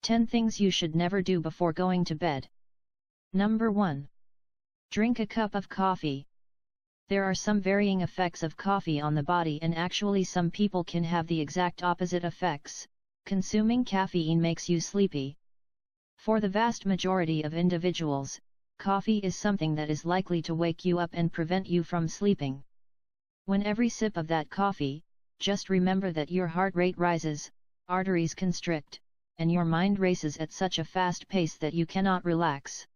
10 things you should never do before going to bed. Number 1. Drink a cup of coffee. There are some varying effects of coffee on the body, and actually some people can have the exact opposite effects. Consuming caffeine makes you sleepy. For the vast majority of individuals, coffee is something that is likely to wake you up and prevent you from sleeping. When every sip of that coffee, just remember that your heart rate rises, arteries constrict, and your mind races at such a fast pace that you cannot relax.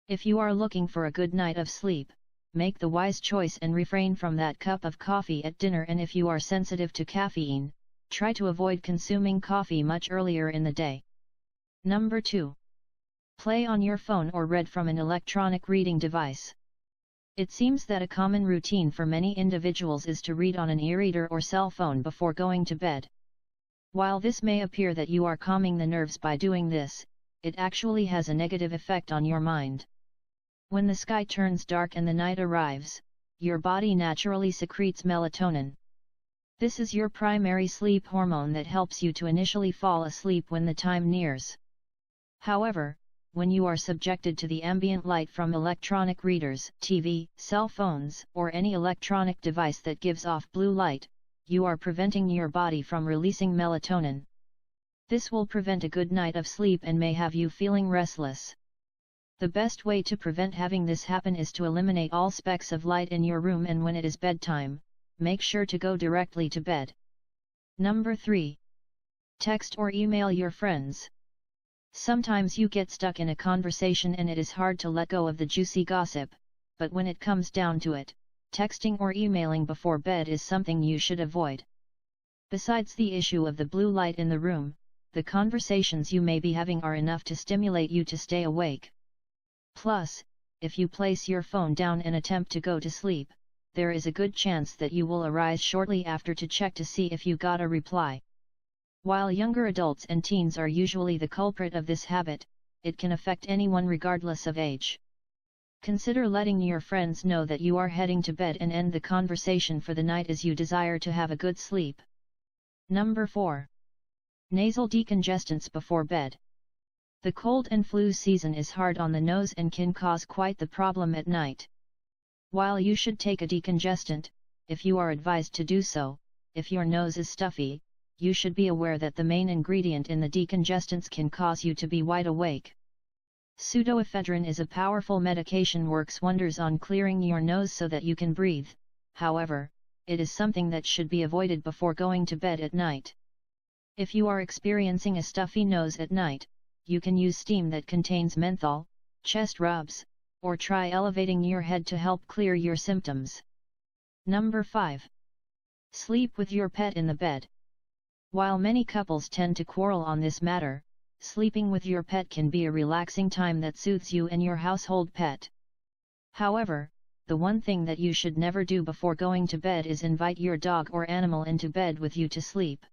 If you are looking for a good night of sleep, make the wise choice and refrain from that cup of coffee at dinner, and if you are sensitive to caffeine, try to avoid consuming coffee much earlier in the day. Number 2. Play on your phone or read from an electronic reading device. It seems that a common routine for many individuals is to read on an e-reader or cell phone before going to bed. While this may appear that you are calming the nerves by doing this, it actually has a negative effect on your mind. When the sky turns dark and the night arrives, your body naturally secretes melatonin. This is your primary sleep hormone that helps you to initially fall asleep when the time nears. However, when you are subjected to the ambient light from electronic readers, TV, cell phones, or any electronic device that gives off blue light, you are preventing your body from releasing melatonin. This will prevent a good night of sleep and may have you feeling restless. The best way to prevent having this happen is to eliminate all specks of light in your room, and when it is bedtime, make sure to go directly to bed. Number 3. Text or email your friends. Sometimes you get stuck in a conversation and it is hard to let go of the juicy gossip, but when it comes down to it, texting or emailing before bed is something you should avoid. Besides the issue of the blue light in the room, the conversations you may be having are enough to stimulate you to stay awake. Plus, if you place your phone down and attempt to go to sleep, there is a good chance that you will arise shortly after to check to see if you got a reply. While younger adults and teens are usually the culprit of this habit, it can affect anyone regardless of age. Consider letting your friends know that you are heading to bed and end the conversation for the night, as you desire to have a good sleep. Number 4. Nasal decongestants before bed. The cold and flu season is hard on the nose and can cause quite the problem at night. While you should take a decongestant, if you are advised to do so, if your nose is stuffy, you should be aware that the main ingredient in the decongestants can cause you to be wide awake. Pseudoephedrine is a powerful medication, works wonders on clearing your nose so that you can breathe. However, it is something that should be avoided before going to bed at night. If you are experiencing a stuffy nose at night, you can use steam that contains menthol, chest rubs, or try elevating your head to help clear your symptoms. Number 5. Sleep with your pet in the bed. While many couples tend to quarrel on this matter, sleeping with your pet can be a relaxing time that soothes you and your household pet. However, the one thing that you should never do before going to bed is invite your dog or animal into bed with you to sleep.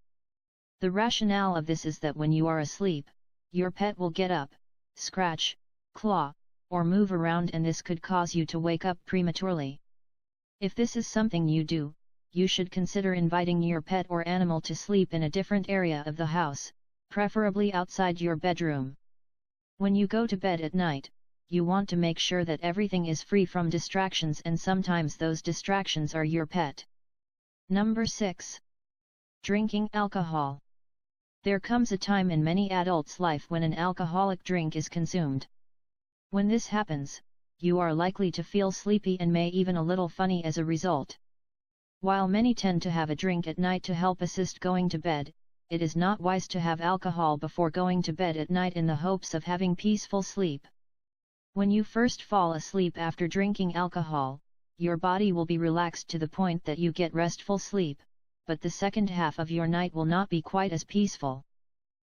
The rationale of this is that when you are asleep, your pet will get up, scratch, claw, or move around, and this could cause you to wake up prematurely. If this is something you do, you should consider inviting your pet or animal to sleep in a different area of the house, preferably outside your bedroom. When you go to bed at night, you want to make sure that everything is free from distractions, and sometimes those distractions are your pet. Number 6. Drinking alcohol. There comes a time in many adults' life when an alcoholic drink is consumed. When this happens, you are likely to feel sleepy and may even a little funny as a result. While many tend to have a drink at night to help assist going to bed, it is not wise to have alcohol before going to bed at night in the hopes of having peaceful sleep. When you first fall asleep after drinking alcohol, your body will be relaxed to the point that you get restful sleep, but the second half of your night will not be quite as peaceful.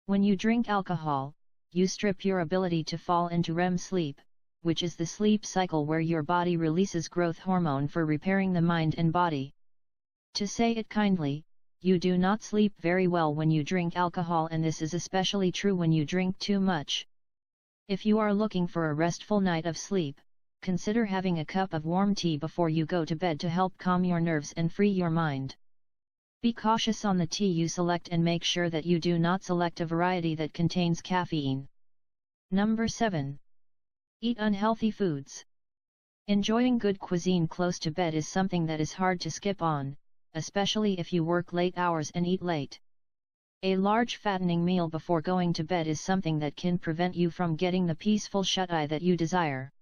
When you drink alcohol, you strip your ability to fall into REM sleep, which is the sleep cycle where your body releases growth hormone for repairing the mind and body. To say it kindly, you do not sleep very well when you drink alcohol, and this is especially true when you drink too much. If you are looking for a restful night of sleep, consider having a cup of warm tea before you go to bed to help calm your nerves and free your mind. Be cautious on the tea you select and make sure that you do not select a variety that contains caffeine. Number 7. Eat unhealthy foods. Enjoying good cuisine close to bed is something that is hard to skip on, especially if you work late hours and eat late. A large fattening meal before going to bed is something that can prevent you from getting the peaceful shut-eye that you desire.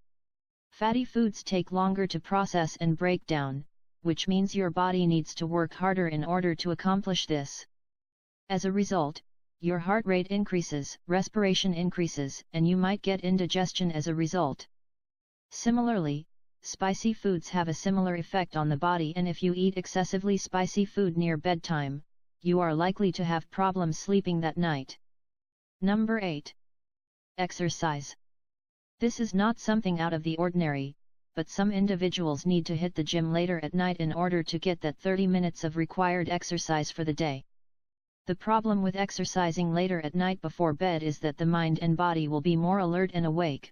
Fatty foods take longer to process and break down, which means your body needs to work harder in order to accomplish this. As a result, your heart rate increases, respiration increases, and you might get indigestion as a result. Similarly, spicy foods have a similar effect on the body, and if you eat excessively spicy food near bedtime, you are likely to have problems sleeping that night. Number 8. Exercise. This is not something out of the ordinary, but some individuals need to hit the gym later at night in order to get that 30 minutes of required exercise for the day. The problem with exercising later at night before bed is that the mind and body will be more alert and awake.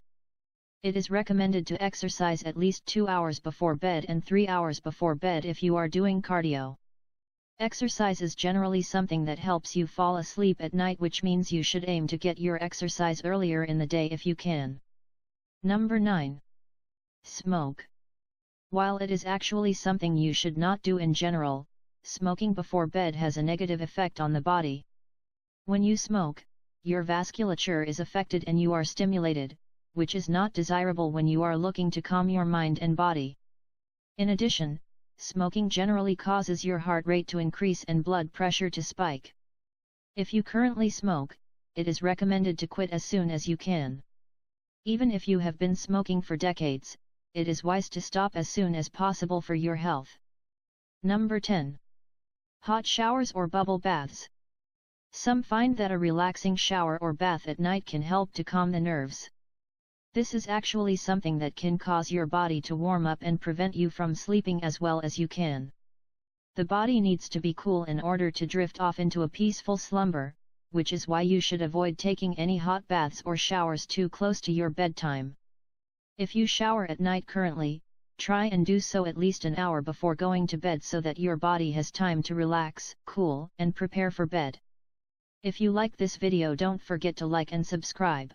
It is recommended to exercise at least 2 hours before bed and 3 hours before bed if you are doing cardio. Exercise is generally something that helps you fall asleep at night, which means you should aim to get your exercise earlier in the day if you can. Number 9. Smoke. While it is actually something you should not do in general, smoking before bed has a negative effect on the body. When you smoke, your vasculature is affected and you are stimulated, which is not desirable when you are looking to calm your mind and body. In addition, smoking generally causes your heart rate to increase and blood pressure to spike. If you currently smoke, it is recommended to quit as soon as you can. Even if you have been smoking for decades, it is wise to stop as soon as possible for your health. Number 10. Hot showers or bubble baths. Some find that a relaxing shower or bath at night can help to calm the nerves. This is actually something that can cause your body to warm up and prevent you from sleeping as well as you can. The body needs to be cool in order to drift off into a peaceful slumber, which is why you should avoid taking any hot baths or showers too close to your bedtime. If you shower at night currently, try and do so at least an hour before going to bed so that your body has time to relax, cool, and prepare for bed. If you like this video, don't forget to like and subscribe.